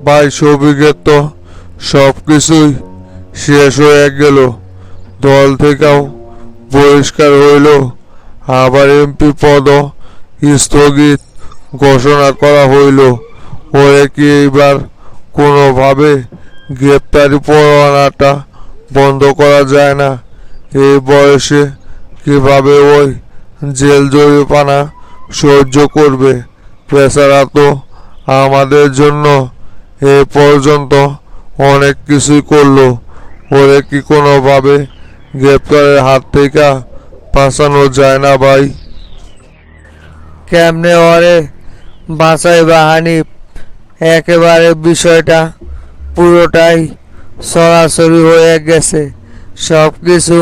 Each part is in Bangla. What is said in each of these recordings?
ভাই শফিকের তো সব কিছুই শেষ হয়ে গেল, দল থেকেও বহিষ্কার হইল, আবার এমপি পদও স্থগিত ঘোষণা করা হইল। ওরে কি এইবার কোনোভাবে গ্রেপ্তারি পরোয়ানাটা বন্ধ করা যায় না? এই বয়সে কিভাবে ওই জেল জরিমানা সহ্য করবে? বেচারা তো আমাদের জন্য এ পর্যন্ত অনেক কিছুই করলো। ওরে কি কোনোভাবে গ্রেপ্তারের হাত থেকে বাঁচানো যায় না ভাই? কেমনে ওরে বাঁচাই বা হানিফ? একেবারে বিষয়টা পুরোটাই সরাসরি হয়ে গেছে। সব কিছু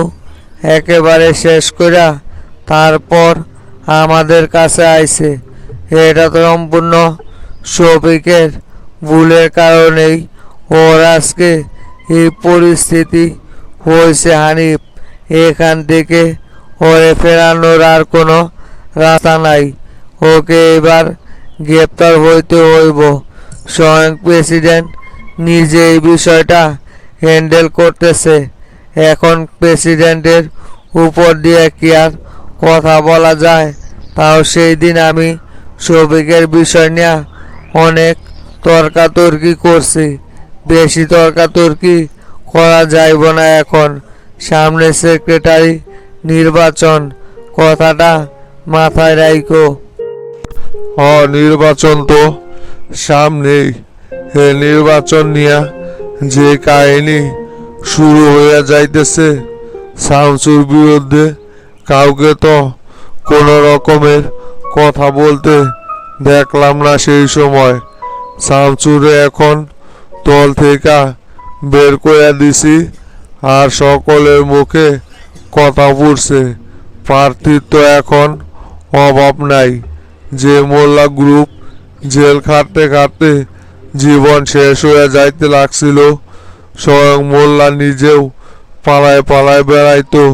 একেবারে শেষ কইরা তারপর আমাদের কাছে আইছে। এটা তো সম্পূর্ণ শফিকের ভুলের কারণেই ওর আজকে এই পরিস্থিতি হয়েছে হানিফ। এখান থেকে ওরে ফেরানোর আর কোনো রাস্তা নাই। ওকে এবার গ্রেপ্তার হইতে হইব। স্বয়ং প্রেসিডেন্ট নিজে এই বিষয়টা হ্যান্ডেল করতেছে। এখন প্রেসিডেন্টের উপর দিয়ে কি আর কথা বলা যায়? তাও সেই দিন আমি শফিকের বিষয় নিয়ে অনেক তর্কাতর্কি করছি। বেশি তর্কাতর্কি করা যাইব না এখন। সামনে সেক্রেটারি নির্বাচন, কথাটা মাথায় রাইখো। নির্বাচন তো সামনেই। এ নির্বাচন নিয়ে যে কাহিনী শুরু হয়ে যাইতেছে, শামসুর বিরুদ্ধে কাউকে তো কোনো রকমের কথা বলতে দেখলাম না সেই সময়। শামসুরে এখন দল থেকে বের করে দিছি, আর সকলের মুখে কথা পড়ছে প্রার্থীর তো এখন অভাব নাই। যে মোল্লা গ্রুপ জেল খাটতে খাটতে জীবন শেষ হয়ে যাইতে লাগছিল, স্বয়ং মোল্লা নিজেও পালায় পালায় বেড়াইতো,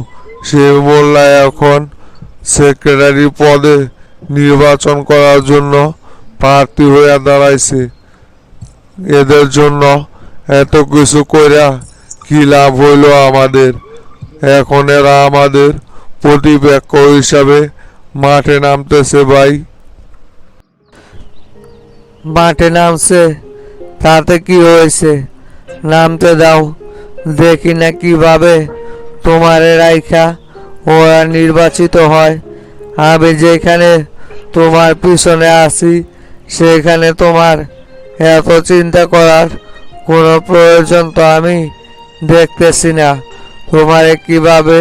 সে মোল্লা এখন সেক্রেটারি পদে নির্বাচন করার জন্য প্রার্থী হয়ে দাঁড়াইছে। এদের জন্য এত কিছু কইরা কি লাভ হইল আমাদের? এখন এরা আমাদের প্রতিপক্ষ হিসাবে মাঠে নামতেছে ভাই। মাঠে নামছে, তাতে কি হয়েছে? নামতে দাও, দেখি না কিভাবে তোমারে রাইখা ওরা নির্বাচিত হয়। আমি যেখানে তোমার পিছনে আছি সেখানে তোমার এত চিন্তা করার কোনো প্রয়োজন তো আমি দেখতেছি না। তোমারে কিভাবে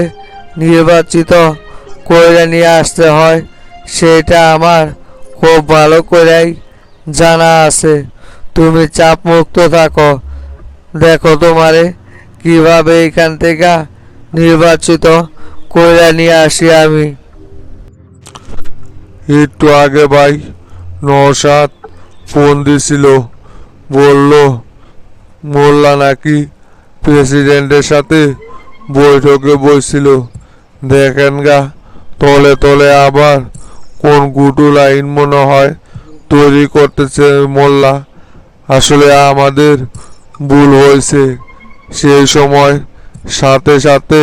নির্বাচিত করে নিয়ে আসতে হয় সেটা আমার খুব ভালো করেই জানা আছে। তুমি চাপ মুক্ত থাকো, দেখো তোমারে কিভাবে এখান থেকে নির্বাচিত করে নিয়ে আসি আমি। একটু আগে ভাই নওশাদ ফোন দিছিল, বলল মোল্লা নাকি প্রেসিডেন্টের সাথে বৈঠকে বসছিল। দেখেন গা, তলে তলে আবার কোন গুটু লাইন মনে হয় তৈরি করতেছে মোল্লা। আসলে আমাদের ভুল হয়েছে সেই সময়। সাথে সাথে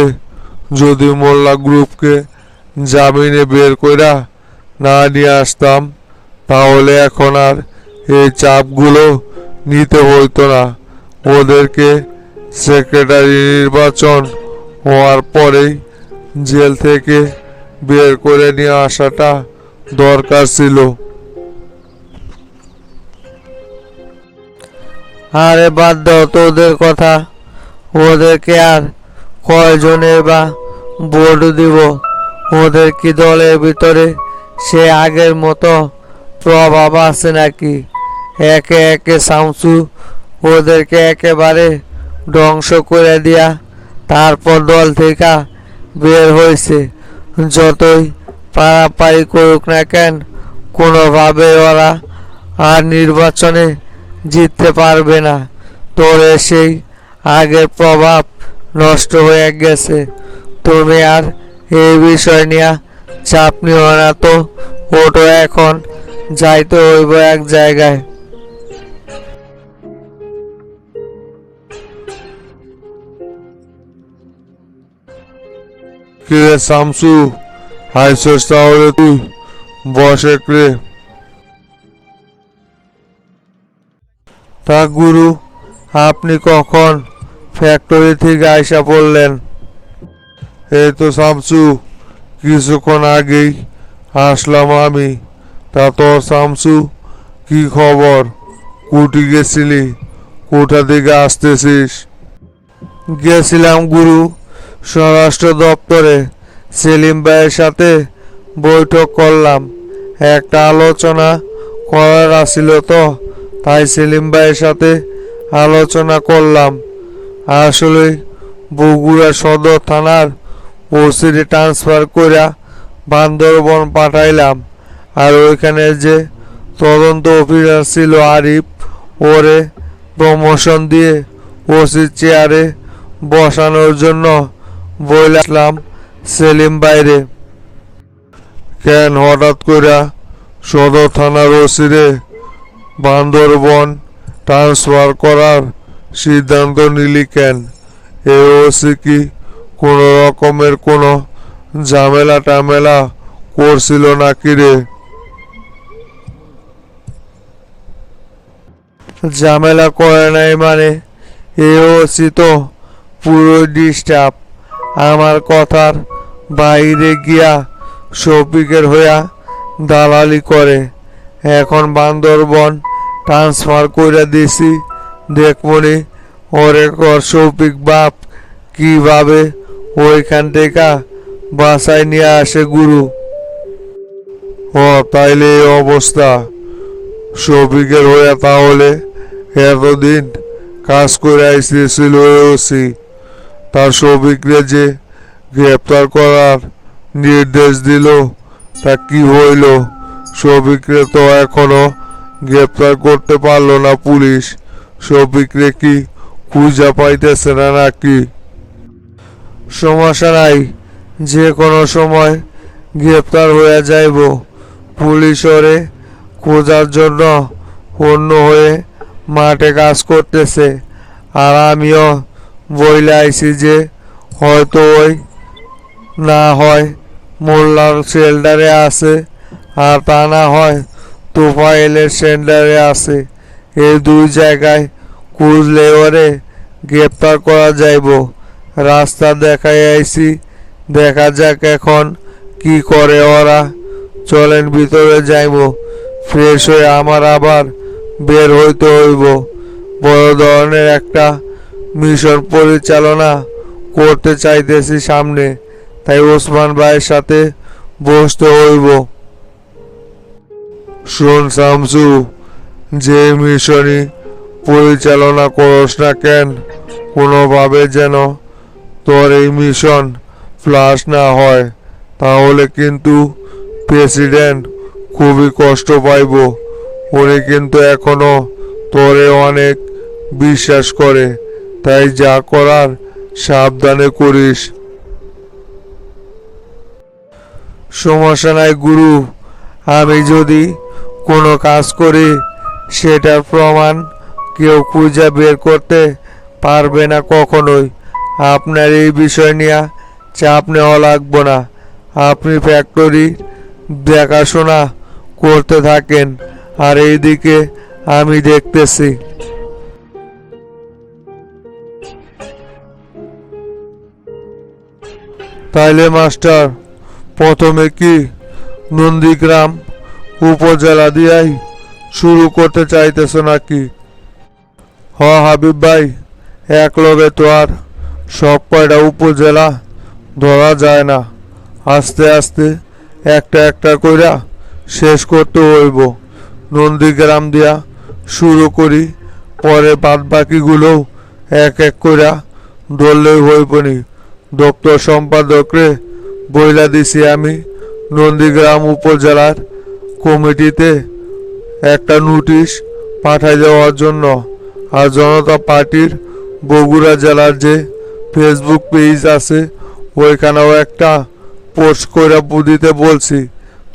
যদি মোল্লা গ্রুপকে জামিনে বের কইরা না নিয়ে আসতাম, তাহলে এখন আর এই চাপগুলো নিতে হইতো না। ওদেরকে সেক্রেটারি নির্বাচন হওয়ার পরেই জেল থেকে বের করে নিয়ে আসাটা দরকার ছিল। আরে বাদ দাও তো ওদের কথা। ওদেরকে আর কয়জনের বা ভোট দিব? ওদের কি দলের ভিতরে সে আগের মতো প্রভাব আছে নাকি? একে একে শামসু ওদেরকে একেবারে ধ্বংস করে দিয়া তারপর দল থেকে বের হয়েছে। যতই পারাপারি করুক না কেন, কোনোভাবে ওরা আর নির্বাচনে জিততে পারবে না। তোর সেই আগের প্রভাব নষ্ট হয়ে গেছে। তুমি আর এই বিষয় নিয়ে চাপ নিও না তো। ওটো এখন যাইতে হইব এক জায়গায়। কিরে শামসু, আইসস তাহলে তুই? বসে রে। তা গুরু, আপনি কখন ফ্যাক্টরি থেকে আইসা পড়লেন? এই তো শামসু, কিছুক্ষণ আগেই আসলাম আমি। তা তোর শামসু, কি খবর? কুটি গেছিলি? কোথা থেকে আসতেছিস? গেছিলাম গুরু, স্বরাষ্ট্র দপ্তরে সেলিম ভাইয়ের সাথে বৈঠক করলাম। একটা আলোচনা করার আছিল তো, তাই সেলিম ভাইয়ের সাথে আলোচনা করলাম। আসলে বগুড়া সদর থানার ওসিডি ট্রান্সফার কইরা বান্দরবন পাঠাইলাম। আর ওইখানে যে তদন্ত অফিসার ছিল আরিফ, ওরে প্রমোশন দিয়ে ওসি চেয়ারে বসানোর জন্য বললাম সেলিম বাইরে। কেন হঠাৎ কইরা সদর থানার ওসিরে বান্দরবন ট্রান্সফার করার সিদ্ধান্ত নিলি কেন? এই ওসি কি কোনো রকমের কোনো ঝামেলা টামেলা করছিল নাকি রে? ঝামেলা করে নাই মানে? এ ওসি তো পুরো ডিস্টার্ব। আমার কথার বাইরে গিয়া শফিকের হইয়া দালালি করে। এখন বান্দরবন ট্রান্সফার করে দিছি, দেখমনি ওরে কর শফিক বাপ কিভাবে ওইখান থেকে বাসায় নিয়ে আসে গুরু। ও তাইলে এই অবস্থা। শফিকের হইয়া তাহলে এতদিন কাজ করে আইসেছিল ওসি। তার শফিকরে যে গ্রেপ্তার করার নির্দেশ দিল, তা কি হইল? শফিকরে তো এখনো গ্রেপ্তার করতে পারলো না পুলিশ। শফিকরে কি খুঁজা পাইতেছে না নাকি? সমস্যা নাই, যে কোনো সময় গ্রেপ্তার হয়ে যাইব। পুলিশ ওরে খোঁজার জন্য অন্য হয়ে মাঠে কাজ করতেছে। আর আমিও বইলে আইছি যে হয়তো ওই না হয় মোল্লার শেল্টারে আছে, আর তা না হয় তোফায়েলের শেল্টারে আছে। এই দুই জায়গায় খুঁজলে ওরে গ্রেপ্তার করা যাইব। রাস্তা দেখাই আইছি, দেখা যাক এখন কি করে ওরা। চলেন ভিতরে যাইব, ফ্রেশ হয়ে আমার আবার বের হইতে হইব। বড় ধরনের একটা মিশন পরিচালনা করতে চাইতেছি সামনে, তাই ওসমান ভাইয়ের সাথে বসতে হইব। শোন শামসু, যে মিশনই পরিচালনা করস না কেন, কোনোভাবে যেন তোর এই মিশন ফ্লাশ না হয়। তাহলে কিন্তু প্রেসিডেন্ট খুবই কষ্ট পাইব। উনি কিন্তু এখনো তোরে অনেক বিশ্বাস করে। তাই যা করার সাবধানে করিস। সমস্যা নাই গুরু, আমি যদি কোনো কাজ করি সেটার প্রমাণ কেউ খুঁজে বের করতে পারবে না কখনোই। আপনার এই বিষয় নিয়ে চাপ নেওয়া লাগবে না। আপনি ফ্যাক্টরি দেখাশোনা করতে থাকেন, আর এইদিকে আমি দেখতেছি। তাইলে মাস্টার, প্রথমে কি নন্দীগ্রাম উপজেলা দিয়াই শুরু করতে চাইতেছ নাকি? হাবিব ভাই, এক লগে তো আর সব কয়টা উপজেলা ধরা যায় না। আস্তে আস্তে একটা একটা কইরা শেষ করতে হইব। নন্দীগ্রাম দিয়া শুরু করি, পরে বাদ বাকিগুলো এক এক কইরা ধরলেই হইবনি। দপ্তর সম্পাদকরে বইলা দিছি আমি নন্দীগ্রাম উপজেলার কমিটিতে একটা নোটিশ পাঠাই দেওয়ার জন্য। আর জনতা পার্টির বগুড়া জেলার যে ফেসবুক পেজ আছে, ওইখানেও একটা পোস্ট করে দিতে বলছি।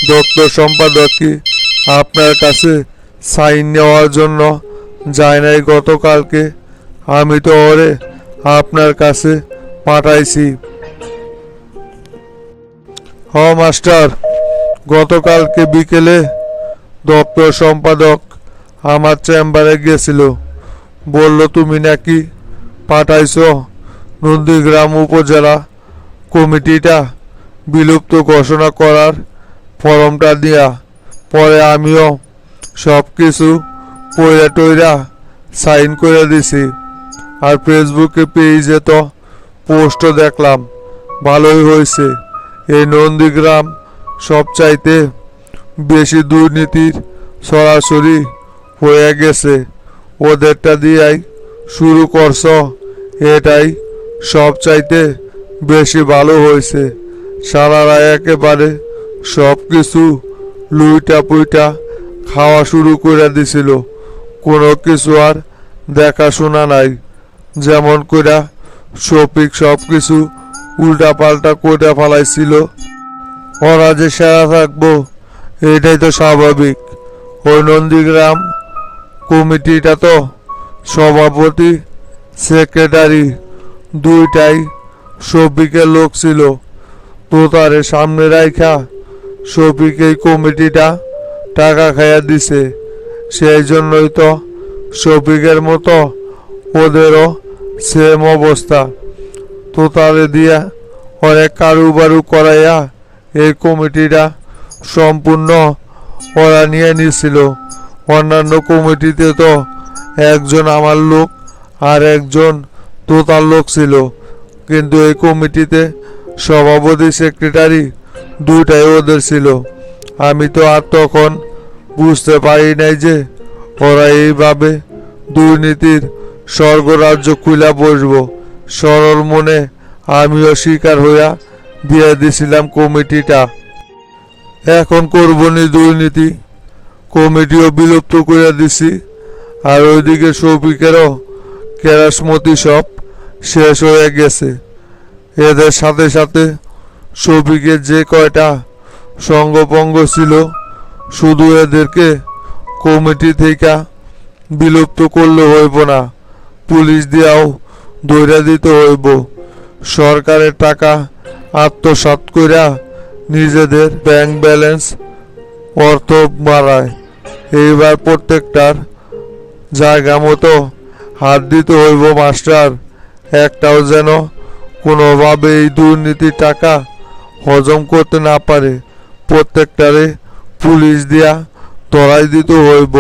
দপ্তর সম্পাদক কি আপনার কাছে সাইন নেওয়ার জন্য যায় নাই গতকালকে? আমি তো ওরে আপনার কাছে পাঠাইছি। মাস্টার, গতকালকে বিকেলে দপ্তর সম্পাদক আমার চেম্বারে গেছিল। বলল তুমি নাকি পাঠাইছো নন্দীগ্রাম উপজেলা কমিটিটা বিলুপ্ত ঘোষণা করার ফর্মটা দিয়া। পরে আমিও সব কিছু পইরা টইরা সাইন করে দিছি। আর ফেসবুকে পেজে তো পোস্টও দেখলাম। ভালোই হয়েছে। এই নন্দীগ্রাম সবচাইতে বেশি দুর্নীতির সরাসরি হয়ে গেছে। ওদেরটা দিয়াই শুরু করছ, এটাই সবচাইতে বেশি ভালো হয়েছে। সারারা একেবারে সব কিছু লুইটা পুইটা খাওয়া শুরু করে দিছিল। কোনো কিছু আর দেখাশোনা নাই। যেমন কইরা শফিক সব কিছু উল্টা পাল্টা করে ফেলাইছিল। ওরা যে সেরা থাকবো এটাই তো স্বাভাবিক। ওই নন্দীগ্রাম কমিটিটা তো সভাপতি সেক্রেটারি দুইটাই শফিকের লোক ছিল। তো তারে সামনে রাইখা শফিক এই কমিটিটা টাকা খাইয়া দিছে। সেই জন্যই তো শফিকের মতো ওদেরও সেম অবস্থা। তো তারে দিয়া অনেক কারুবারু করাইয়া এই কমিটিটা সম্পূর্ণ ওরা নিয়ে নিছিল। অন্যান্য কমিটিতে তো একজন আমার লোক আর একজন তোতার লোক ছিল, কিন্তু এই কমিটিতে সভাপতি সেক্রেটারি দুইটাই ওদের ছিল। আমি তো আর তখন বুঝতে পারি নাই যে ওরা এইভাবে দুর্নীতির স্বর্গরাজ্য খুলে বসবো। সরল মনে আমিও শিকার হইয়া দিয়ে দিছিলাম কমিটিটা। এখন করবনি দুর্নীতি, কমিটিও বিলুপ্ত করে দিছি। আর ওইদিকে শফিকেরও কেরাসমতি সব শেষ হয়ে গেছে। এদের সাথে সাথে শফিকের যে কয়টা সঙ্গপঙ্গ ছিল, শুধু এদেরকে কমিটি থেকে বিলুপ্ত করলে হইব না, পুলিশ দিয়াও ধইরা দিতে হইব। সরকারের টাকা আত্মসাৎ কইরা নিজেদের ব্যাংক ব্যালেন্স অর্থ বাড়ায়। এইবার প্রত্যেকটার জায়গা মতো হাত দিতে হইব মাস্টার। একটাও যেন কোনোভাবে এই দুর্নীতির টাকা হজম করতে না পারে। প্রত্যেকটারে পুলিশ দিয়া ধরাই দিতে হইব।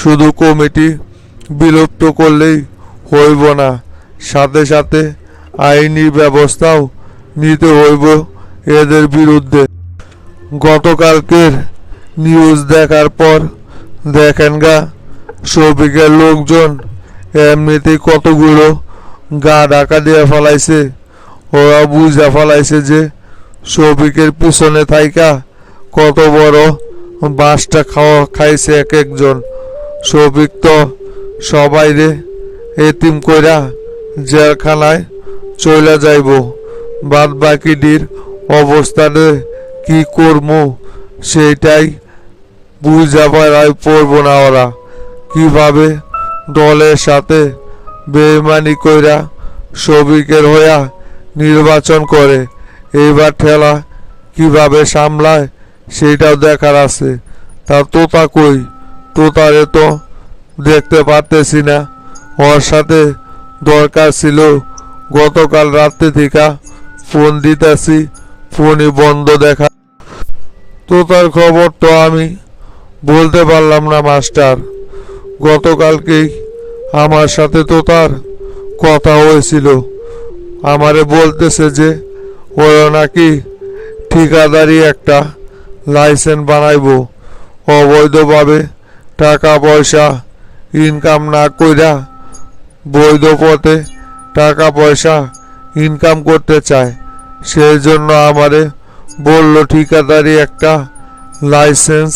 শুধু কমিটি বিলুপ্ত করলেই হইব না, সাথে সাথে আইনি ব্যবস্থাও নিতে হইব এদের বিরুদ্ধে। গতকালকের নিউজ দেখার পর দেখেন গা, শফিকের লোকজন এমনিতেই কতগুলো গা ঢাকা দিয়ে ফেলাইছে। ওরা বুঝা ফেলাইছে যে শফিকের পিছনে থাইকা কত বড় বাঁশটা খাইছে এক একজন। শফিক তো সবাইরে এতিম কইরা জেলখানায় চলে যাইব। বাদ বাকিটির অবস্থানে কি করবো সেইটাই বুঝা পারায় পড়ব না। ওরা কিভাবে দলের সাথে বেইমানি কইরা শফিকের হইয়া নির্বাচন করে, এইবার ঠেলা কিভাবে সামলায় সেইটাও দেখার আছে। তার তোতা কই? তোতারে তো দেখতে পারতেছি না। ওর সাথে দরকার ছিল, গতকাল রাত্রে থেকে ফোন দিতেছি, ফোনই বন্ধ দেখা। তোতার খবর তো আমি বলতে পারলাম না মাস্টার। গতকালকেই আমার সাথে তোতার কথা হয়েছিল। আমারে বলতেছে যে ওরা নাকি ঠিকাদারি একটা লাইসেন্স বানাইবো। অবৈধভাবে টাকা পয়সা ইনকাম না কইরা বৈধ পথে টাকা পয়সা ইনকাম করতে চায়। সেই জন্য আমারে বলল ঠিকাদারি একটা লাইসেন্স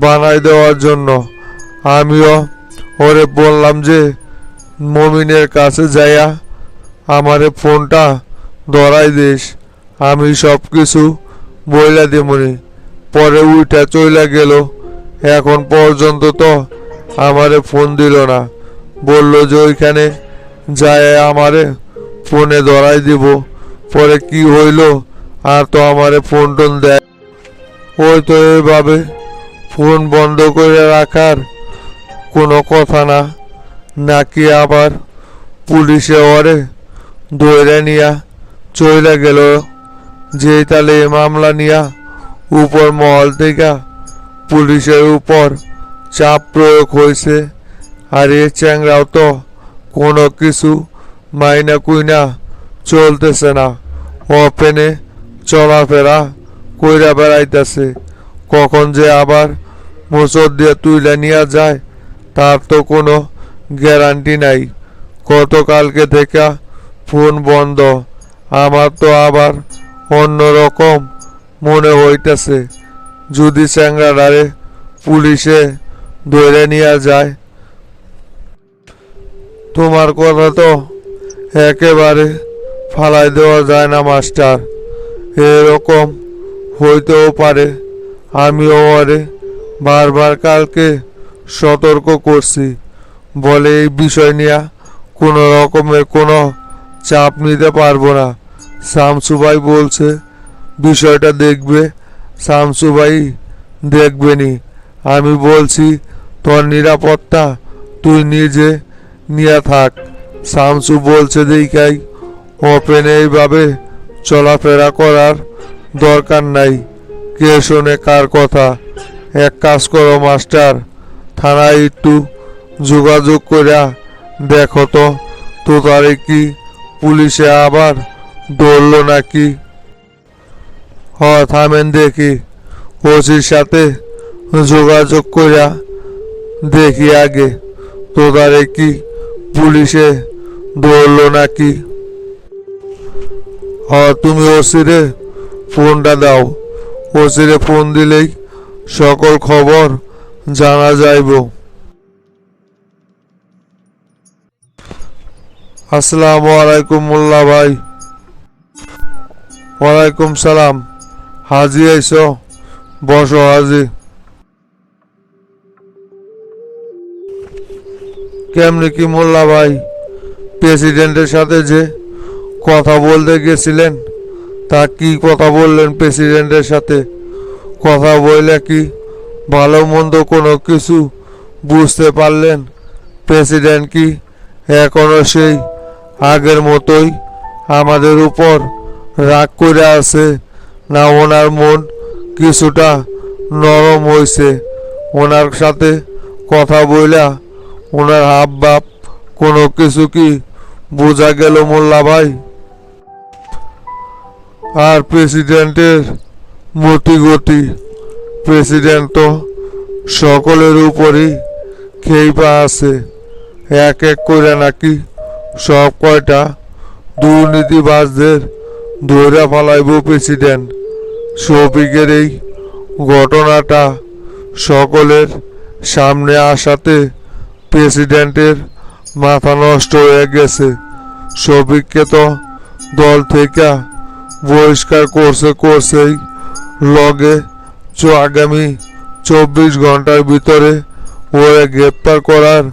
বানাই দেওয়ার জন্য। আমিও ওরে বললাম যে মমিনের কাছে যাইয়া আমারে ফোনটা ধরাই দিস, আমি সব কিছু বইলা দেমনি। পরে উইটা চইলা গেল। এখন পর্যন্ত তো আমারে ফোন দিল না। বলল যে ওইখানে যায় আমারে ফোনে ধরাই দিব। পরে কি হইল আর তো আমারে ফোন টোন দেয়। ওই তো এইভাবে ফোন বন্ধ করে রাখার কোনো কথা না, নাকি আবার পুলিশে ওরে ধরে নিয়া চলে গেল। যেই তালে এ মামলা নিয়া উপর মহল থেকে পুলিশের উপর চাপ প্রয়োগ হয়েছে। আর এ চ্যাংরাও তো কোনো কিছু মাইনা কুইনা চলতেছে না, ওপেনে চলাফেরা কইরা বেড়াইতেছে। কখন যে আবার মোচর দিয়ে তুইলে নিয়ে যায় তার তো কোনো গ্যারান্টি নাই। গতকালকে থেকে ফোন বন্ধ। আমার তো আবার অন্যরকম মনে হইতেছে, যদি চ্যাংরাডারে পুলিশে ধরে নিয়ে যায়। তোমার কথা তো একেবারে ফালাই দেওয়া যায় না মাস্টার। এরকম হইতেও পারে। আমিও ওরে বারবার কালকে সতর্ক করছি, বলে এই বিষয় নিয়ে কোনো রকমের কোনো চাপ নিতে পারবো না। শামসু ভাই বলছে বিষয়টা দেখবে, শামসু ভাই দেখবেনি। আমি বলছি তোর নিরাপত্তা তুই নিজে নিয়ে থাক। শামসু বলছে দেখাই ওপেনে এইভাবে চলাফেরা করার দরকার নাই। কে শোনে কার কথা? এক কাজ করো মাস্টার, থানায় একটু যোগাযোগ করে দেখো তো তোতারে কি পুলিশে আবার ধরলো নাকি। থামেন দেখি, ওসির সাথে যোগাযোগ করে দেখি আগে তোতারে কি পুলিশে ধরলো নাকি। তুমি ওসিরে ফোনটা দাও। ওসিরে ফোন দিলেই সকল খবর জানা যাইব। আসসালামু আলাইকুম মোল্লা ভাই। ওয়ালাইকুম সালাম। হাজি আইসো, বসো হাজি। কেমনি কি মোল্লা ভাই, প্রেসিডেন্টের সাথে যে কথা বলতে গেছিলেন তা কি কথা বললেন প্রেসিডেন্টের সাথে? কথা বললে কি ভালো মন্দ কোনো কিছু বুঝতে পারলেন? প্রেসিডেন্ট কি এখনো সেই আগের মতোই আমাদের উপর রাগ করে আছে, না ওনার মন কিছুটা নরম হয়েছে? ওনার সাথে কথা বইলা ওনার হাব ভাব কোনো কিছু কি বোঝা গেল মোল্লা ভাই? আর প্রেসিডেন্টের মতি গতি, প্রেসিডেন্ট তো সকলের উপরই খেইপা আছে। এক এক করে নাকি সব কয়টা দুর্নীতিবাজদের ধরে ফেলাইব প্রেসিডেন্ট। শফিকের এই ঘটনাটা সকলের সামনে আসাতে প্রেসিডেন্টের মাথা নষ্ট হয়ে গেছে। শফিককে তো দল থেকে বহিষ্কার করছেই, লগে আগামী 24 ঘন্টার ভিতরে ওরে গ্রেপ্তার করার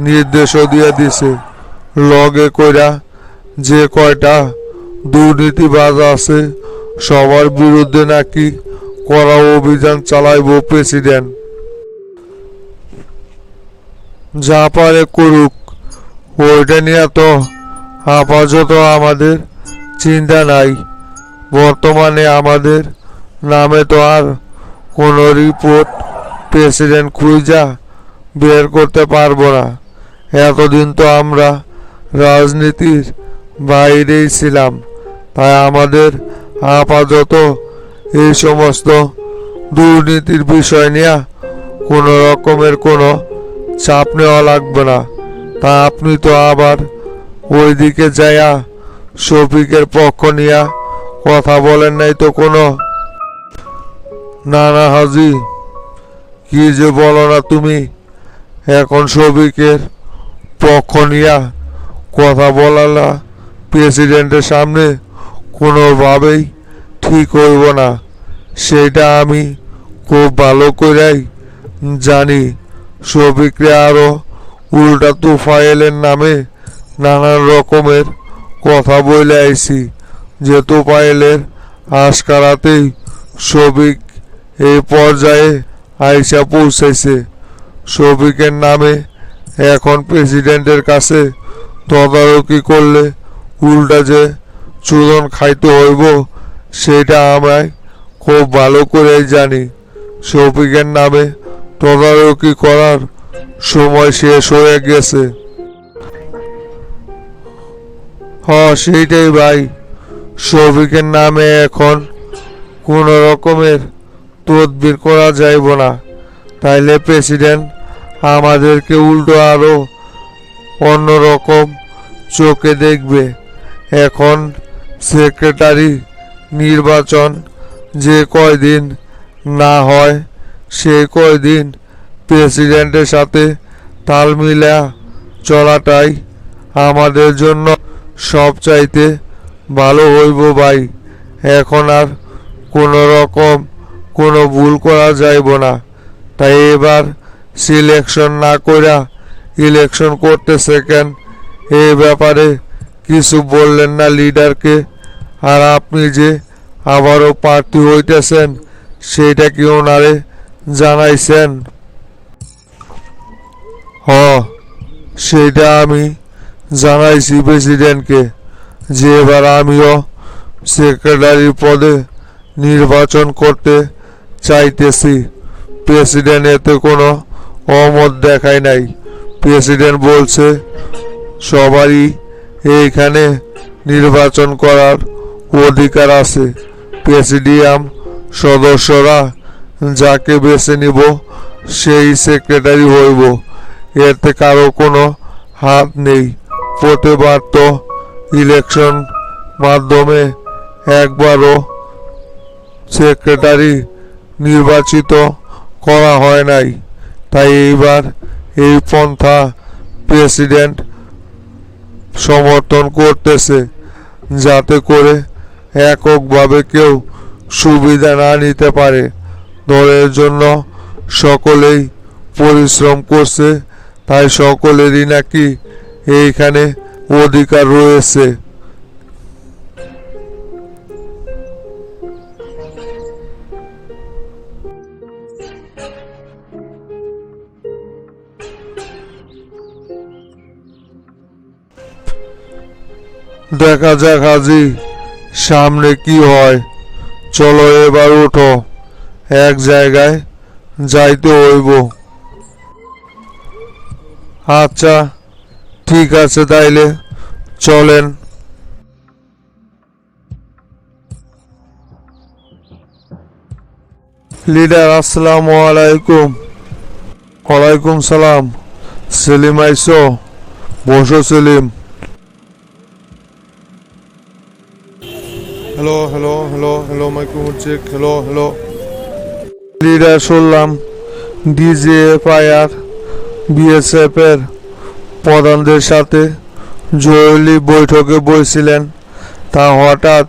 নির্দেশও দিয়ে দিছে। লগে কইরা যে কয়টা দুর্নীতিবাজ আছে সবার বিরুদ্ধে নাকি কড়া অভিযান চালাইব প্রেসিডেন্ট। যা পারে করুক, ওইটা নিয়ে তো আপাতত আমাদের চিন্তা নাই। বর্তমানে আমাদের নামে তো আর কোনো রিপোর্ট প্রেসিডেন্ট খুঁজা বের করতে পারবো না। এতদিন তো আমরা রাজনীতির বাইরেই ছিলাম, তাই আমাদের আপাতত এই সমস্ত দুর্নীতির বিষয় নিয়ে কোনো রকমের কোনো চাপ নেওয়া লাগবে না। তা আপনি তো আবার ওইদিকে যাইয়া শফিকের পক্ষ নিয়ে কথা বলেন নাই তো কোনো? না না হাজি, কি যে বলো না তুমি। এখন শফিকের পক্ষ নিয়ে কথা বলালা প্রেসিডেন্টের সামনে কোনোভাবেই ঠিক হইব না। সেটা আমি খুব ভালো করেই জানি। শফিকরে আরো উল্টা তুফাইলের নামে নানান রকমের কথা বলে আইছি, যে তুফাইলের আজকা রাতেই শফিক এই পর্যায়ে আইসা পৌঁছাইছে। শফিকের নামে এখন প্রেসিডেন্টের কাছে তদারকি করলে উল্টা যে চুদন খাইতে হইব সেটা আমরা খুব ভালো করেই জানি। শফিকের নামে তদারকি করার সময় শেষ হয়ে গেছে। সেইটাই ভাই, শফিকের নামে এখন কোন রকমের তদবির করা যাইব না, তাইলে প্রেসিডেন্ট আমাদেরকে উল্টো আরো অন্যরকম চোখে দেখবে। এখন সেক্রেটারি নির্বাচন যে কয়দিন না হয় সেই কয়দিন প্রেসিডেন্টের সাথে তাল মিলা চলাটাই আমাদের জন্য সবচাইতে ভালো হইব ভাই। এখন আর কোনো রকম কোনো ভুল করা যাইব না। তাই এবার সিলেকশন না কইরা ইলেকশন করতেছে কেন, এই ব্যাপারে কিছু বললেন না লিডারকে? আর আপনি যে আবারও প্রার্থী হইতেছেন সেইটা কি ওনারে জানাইছেন? সেইটা আমি জানাইছি প্রেসিডেন্টকে যে এবার আমিও সেক্রেটারি পদে নির্বাচন করতে চাইতেছি। প্রেসিডেন্ট এতে কোনো অমত দেখায় নাই। প্রেসিডেন্ট বলছে সবারই এইখানে নির্বাচন করার অধিকার আছে। প্রেসিডিয়াম সদস্যরা যাকে বেছে নিব সেই সেক্রেটারি হইব, এতে কারো কোনো হাত নেই। প্রতিবার তো ইলেকশন মাধ্যমে একবারও সেক্রেটারি নির্বাচিত করা হয় নাই। তাই এইবার এই পন্থা প্রেসিডেন্ট সমর্থন করতেছে, যাতে করে এককভাবে কেউ সুবিধা না নিতে পারে। দলের জন্য সকলেই পরিশ্রম করছে, তাই সকলেরই নাকি এইখানে অধিকার রয়েছে। দেখা যাক হাজি, সামনে কি হয়। চলো এবার ওঠো, এক জায়গায় যাইতে হইব। আচ্ছা ঠিক আছে, তাইলে চলেন। লিডার আসসালামু আলাইকুম। ওয়ালাইকুম সালাম। সেলিম আইসো? বসো Selim. Hello hello hello hello, microphone check. Hello hello. Leader শুনলাম ডিজিএফআইআর বিএসএফ এর প্রধানদের সাথে জরুরি বৈঠকে বসছিলেন, তা হঠাৎ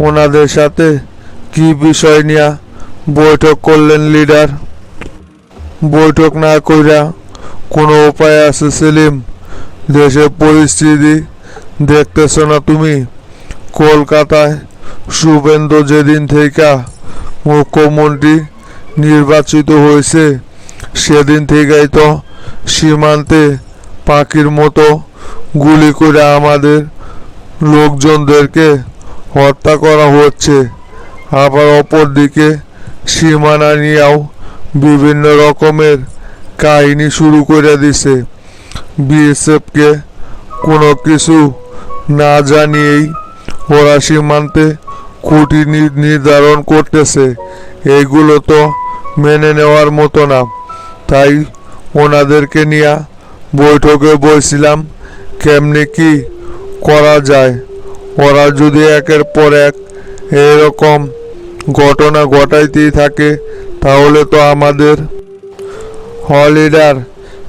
ওনাদের সাথে কি বিষয় নিয়ে বৈঠক করলেন লিডার? বৈঠক না কইরা কোনো উপায় আছে সেলিম? দেশের পরিস্থিতি দেখতেছ না তুমি? কলকাতায় শুভেন্দু যেদিন থেকে মুখ্যমন্ত্রী নির্বাচিত হয়েছে সেদিন থেকেই তো সীমান্তে পাখির মতো গুলি করে আমাদের লোকজনদেরকে হত্যা করা হচ্ছে। আবার অপরদিকে সীমানা নিয়েও বিভিন্ন রকমের কাহিনী শুরু করে দিছে। বিএসএফকে কোনো কিছু না জানিয়েই ওরা সীমান্তে খুঁটি নির্ধারণ করতেছে। এগুলো তো মেনে নেওয়ার মতো না। তাই ওনাদেরকে নিয়ে বৈঠকে বসছিলাম কেমনে কি করা যায়। ওরা যদি একের পর এক এরকম ঘটনা ঘটাইতেই থাকে তাহলে তো আমাদের লিডার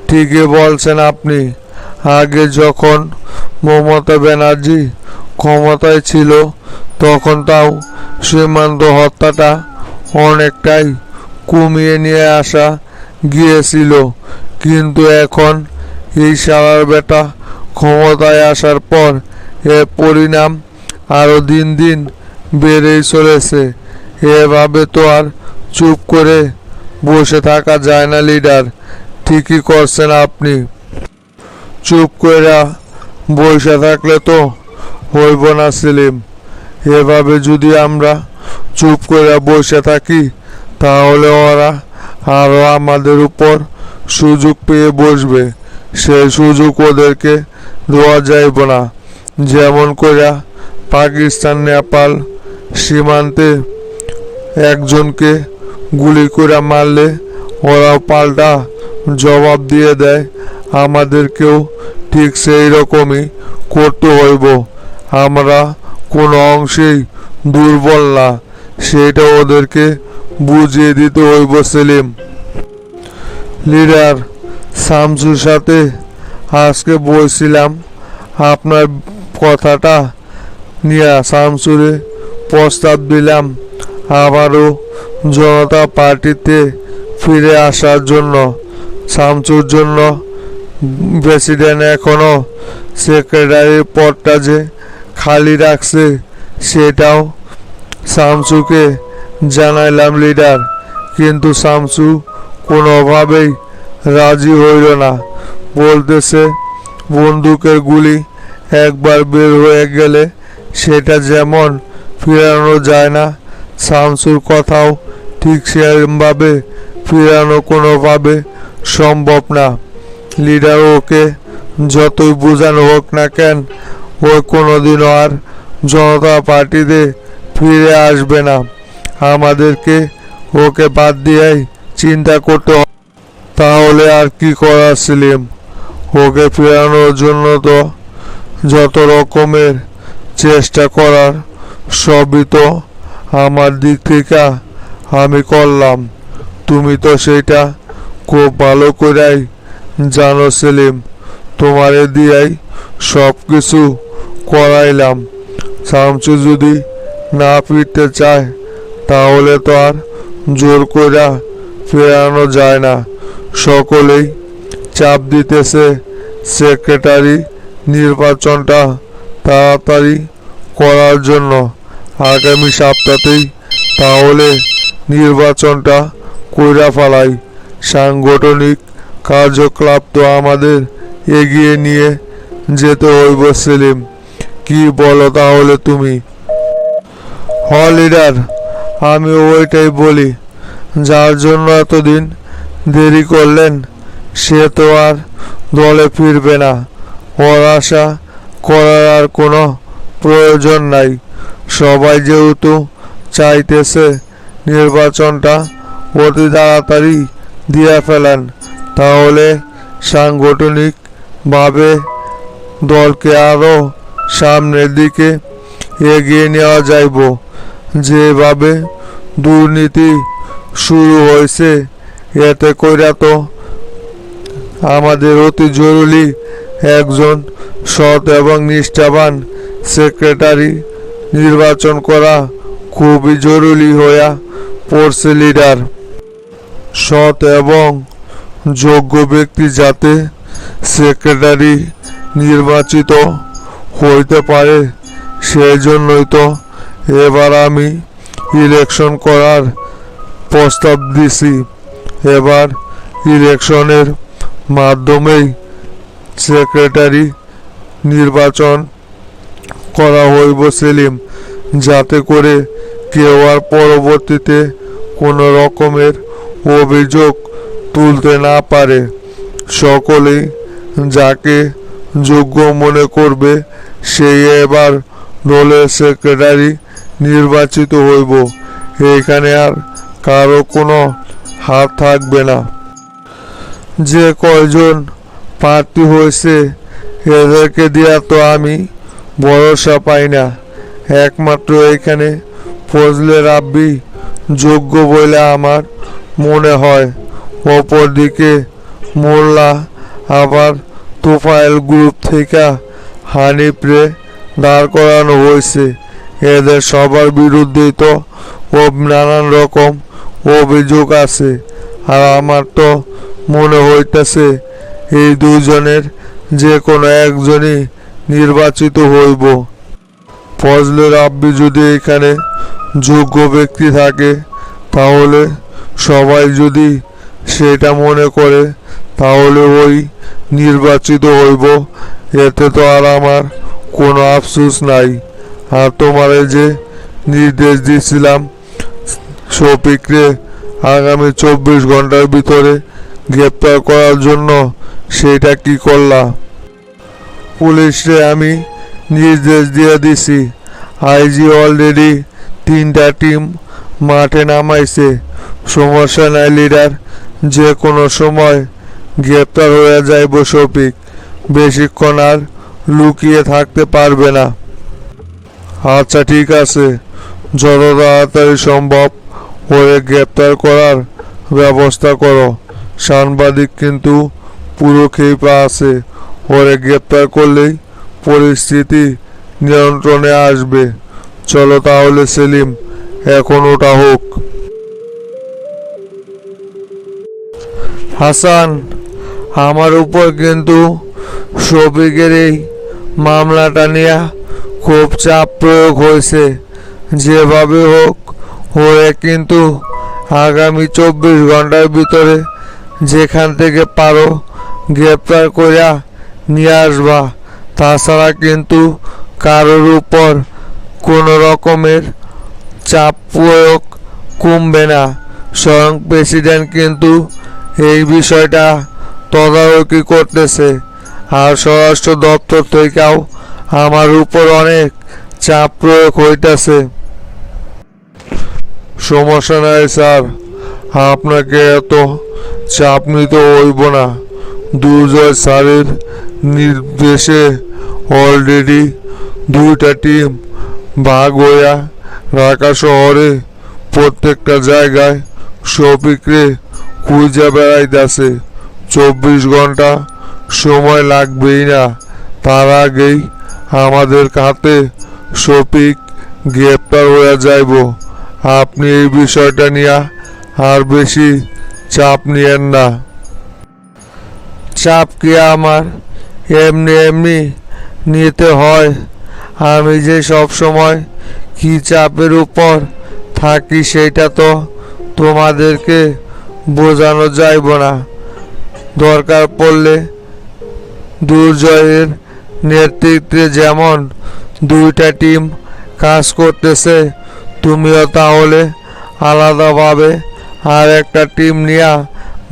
ঠিকই বলছেন আপনি। আগে যখন মমতা ব্যানার্জি ক্ষমতায় ছিল তখন তাও সীমান্ত হত্যাটা অনেকটাই কমিয়ে নিয়ে আসা গিয়েছিল, কিন্তু এখন এই শালার বেটা ক্ষমতায় আসার পর এর পরিণাম আরো দিন দিন বেড়েই চলেছে। এভাবে তো আর চুপ করে বসে থাকা যায় না লিডার। ঠিকই করছেন আপনি। চুপ করে বসে থাকলে তো হইব না সেলিম। এভাবে যদি আমরা চুপ করে বসে থাকি তাহলে ওরা আরো আমাদের উপর সুযোগ পেয়ে বসবে। সেই সুযোগ ওদেরকে দেওয়া যাইব না। যেমন করে পাকিস্তান নেপাল সীমান্তে একজনকে গুলি করে মারলে ওরাও পাল্টা জবাব দিয়ে দেয়, আমাদেরকেও ঠিক সেই রকমই করতে হইব। আমরা কোনো অংশেই দুর্বল না, সেটা ওদেরকে বুঝিয়ে দিতে হইব সেলিম। লিডার, শামসুর সাথে আজকে বলছিলাম আপনার কথাটা নিয়ে শামসুরে প্রস্তাব দিলাম আবারও জনতা পার্টিতে ফিরে আসার জন্য। শামসুর জন্য প্রেসিডেন্ট এখনো সেক্রেটারির পদটা যে খালি রাখছে সেটাও শামসুকে জানাইলাম লিডার। কিন্তু শামসু কোনোভাবেই রাজি হইল না। বলতেছে বন্দুকের গুলি একবার বের হয়ে গেলে সেটা যেমন ফিরানো যায় না, শামসুর কথাও ঠিক সেরকমভাবে ফিরানো কোনোভাবে সম্ভব না। লিডার, ওকে যতই বোঝানো হোক না কেন, ও কোনোদিনও আর জনতা পার্টিতে ফিরে আসবে না। আমাদেরকে ওকে বাদ দিয়েই চিন্তা করতে হবে। তাহলে আর কি করার সেলিম? ওকে ফেরানোর জন্য তো যত রকমের চেষ্টা করার সবই তো আমার দিক থেকে আমি করলাম। তুমি তো সেটা খুব ভালো করেই জানো সেলিম। তোমারে দিয়েই সব কিছু করাইলাম। শামসু যদি না ফিরতে চায় তাহলে তো আর জোর করে ফেরানো যায় না। সকলেই চাপ দিতেছে সেক্রেটারি নির্বাচনটা তাড়াতাড়ি করার জন্য। আগামী সপ্তাহতেই তাহলে নির্বাচনটা কইরা ফেলাই। সাংগঠনিক কার্যকলাপ তো আমাদের এগিয়ে নিয়ে যেতে হইব সেলিম। কি বলো তাহলে তুমি? লিডার, আমি ওইটাই বলি। যার জন্য এতদিন দেরি করলেন সে তো আর দলে ফিরবে না। ওর আশা করার আর কোনো প্রয়োজন নাই। সবাই যেহেতু চাইতেছে নির্বাচনটা অতি তাড়াতাড়ি দিয়ে ফেলেন, তাহলে সাংগঠনিকভাবে দলকে আরও সামনের দিকে এগিয়ে নেওয়া যাইব। যেভাবে দুর্নীতি শুরু হয়েছে এতে কইরা তো আমাদের অতি জরুরি একজন সৎ এবং নিষ্ঠাবান সেক্রেটারি নির্বাচন করা খুবই জরুরি হইয়া পড়ছে লিডার। সৎ এবং যোগ্য ব্যক্তি যাতে সেক্রেটারি নির্বাচিত হইতে পারে সেই জন্যই তো এবার আমি ইলেকশন করার প্রস্তাব দিছি। এবার ইলেকশনের মাধ্যমেই সেক্রেটারি নির্বাচন করা হইব সেলিম, যাতে করে কেউ আর পরবর্তীতে কোনো রকমের অভিযোগ তুলতে না পারে। সকলেই যাকে যোগ্য মনে করবে সেই এবার দলের সেক্রেটারি নির্বাচিত হইব। এখানে আর কারো কোনো হাত থাকবে না। যে কয়জন প্রার্থী হয়েছে এদেরকে দিয়া তো আমি ভরসা পাই না। একমাত্র এখানে ফজলে রাব্বি যোগ্য বলে আমার মনে হয়। অপরদিকে মোল্লা আবার তোফায়েল গ্রুপ থেকে হানিফরে দাঁড় করানো হয়েছে। এদের সবার বিরুদ্ধেই তো নানান রকম অভিযোগ আছে। আর আমার তো মনে হইতেছে এই দুজনের যে কোনো একজনই নির্বাচিত হইব। ফজলের আব্বি যদি এখানে যোগ্য ব্যক্তি থাকে তাহলে সবাই যদি সেটা মনে করে তাহলে ওই নির্বাচিত হইব। এতে তো আর আমার কোনো আফসোস নাই। আর তোমারে যে নির্দেশ দিয়েছিলাম শফিকরে আগামী 24 ঘন্টার ভিতরে গ্রেপ্তার করার জন্য, সেটা কি করলা? পুলিশরে আমি নির্দেশ দিয়ে দিছি। আইজি অলরেডি 3টা টিম মাঠে নামাইছে। সমস্যা নাই লিডার, যে কোনো সময় গ্রেপ্তার হয়ে যাইব শফিক। বেশিক্ষণ আর লুকিয়ে থাকতে পারবে না। আচ্ছা ঠিক আছে, যত তাড়াতাড়ি সম্ভব ওরে গ্রেপ্তার করার ব্যবস্থা করো। সাংবাদিক কিন্তু পুরো ক্ষেপা আছে। ওরে গ্রেপ্তার করলেই পরিস্থিতি নিয়ন্ত্রণে আসবে। চলো তাহলে সেলিম, এখন ওটা হোক। হাসান, আমার উপর কিন্তু শফিকের এই মামলাটা নিয়ে খুব চাপ প্রয়োগ হয়েছে। যেভাবে হোক ওরে কিন্তু আগামী 24 ঘন্টার ভিতরে যেখান থেকে পারো গ্রেপ্তার করিয়া নিয়ে আসবা। তাছাড়া কিন্তু কারোর উপর কোনো রকমের চাপ প্রয়োগ কমবে না। স্বয়ং প্রেসিডেন্ট কিন্তু এই বিষয়টা তদারকি করতেছে। আর স্বরাষ্ট্র দপ্তর থেকেও আমার উপর অনেক চাপ প্রয়োগ হইতেছে। সমস্যা নাই স্যার, আপনাকে এত চাপ নিতে হইব না। দুর্জয় স্যারের নির্দেশে অলরেডি 2টা টিম ভাগ হইয়া ঢাকা শহরে প্রত্যেকটা জায়গায় শফিকরে খুঁজে বেড়াইতেছে। 24 ঘন্টা সময় লাগবেই না। তার আগেই আমাদের হাতে শফিক গ্রেপ্তার হয়ে যাইব। আপনি এই বিষয়টা নিয়ে আর বেশি চাপ নিয়েন না। চাপ কি আমার এমনি এমনি নিতে হয়? আমি যে সব সময় কি চাপের উপর থাকি সেটা তো তোমাদেরকে বোঝানো যাইব না। দরকার পড়লে দুর্জয়ের নেতৃত্বে যেমন 2টা টিম কাজ করতেছে, তুমিও তাহলে আলাদাভাবে আর একটা টিম নিয়ে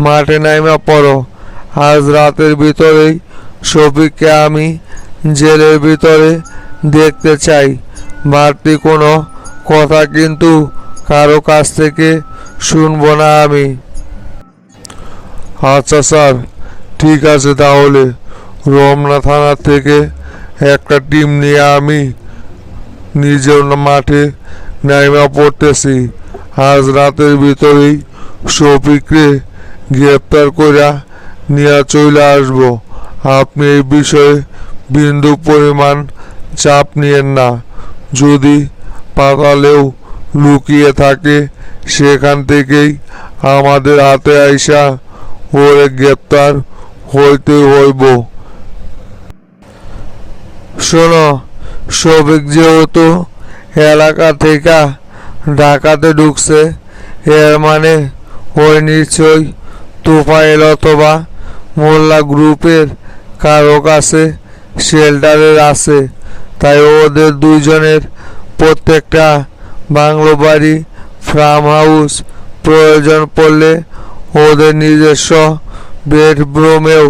মাঠে নাইমা পড়ো। আজ রাতের ভিতরেই শফিককে আমি জেলের ভিতরে দেখতে চাই। বাড়তি কোনো কথা কিন্তু কারো কাছ থেকে শুনবো না আমি। আচ্ছা স্যার, ঠিক আছে তাহলে রমনা থানা থেকে একটা টিম নিয়ে আমি নিজের মাঠে নাইমা পড়তেছি। আজ রাতের ভিতরেই শফিকরে গ্রেপ্তার করে নিয়ে চলে আসবো। আপনি এই বিষয়ে বিন্দু পরিমাণ চাপ নিয়েন না। যদি পাতালেও লুকিয়ে থাকে সেখান থেকেই আমাদের হাতে আইসা ওরে গ্রেপ্তার হইতে হইব। শোনো, শফিক যেহেতু এলাকা থেকে ঢাকাতে ঢুকছে, এর মানে ওই নিশ্চয়ই তোফায়েল অথবা মোল্লা গ্রুপের কারো কাছে শেল্টারের আছে। তাই ওদের 2জনের প্রত্যেকটা বাংলো বাড়ি, ফার্ম হাউস, প্রয়োজন পড়লে ওদের নিজস্ব বেডরুমেও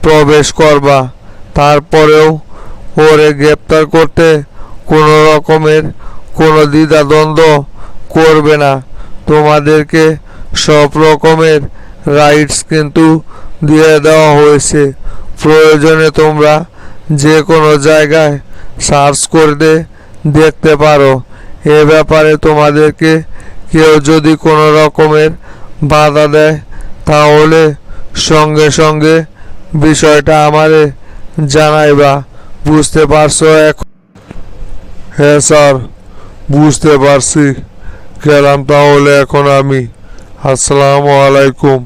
প্রবেশ করবা। তারপরেও ওরে গ্রেপ্তার করতে কোনো রকমের কোনো দ্বিধাদ্বন্দ্ব করবে না। তোমাদেরকে সব রকমের রাইটস কিন্তু দিয়ে দেওয়া হয়েছে। প্রয়োজনে তোমরা যে কোনো জায়গায় সার্চ করতে দেখতে পারো। এ ব্যাপারে তোমাদেরকে কেউ যদি কোনো রকমের বাধা দেয় তাহলে সঙ্গে সঙ্গে বিষয়টা আমারে জানাইবা। বুঝতে পারছো এখন? হ্যাঁ স্যার, বুঝতে পারছি। গেলাম তাহলে এখন আমি। আসসালামু আলাইকুম।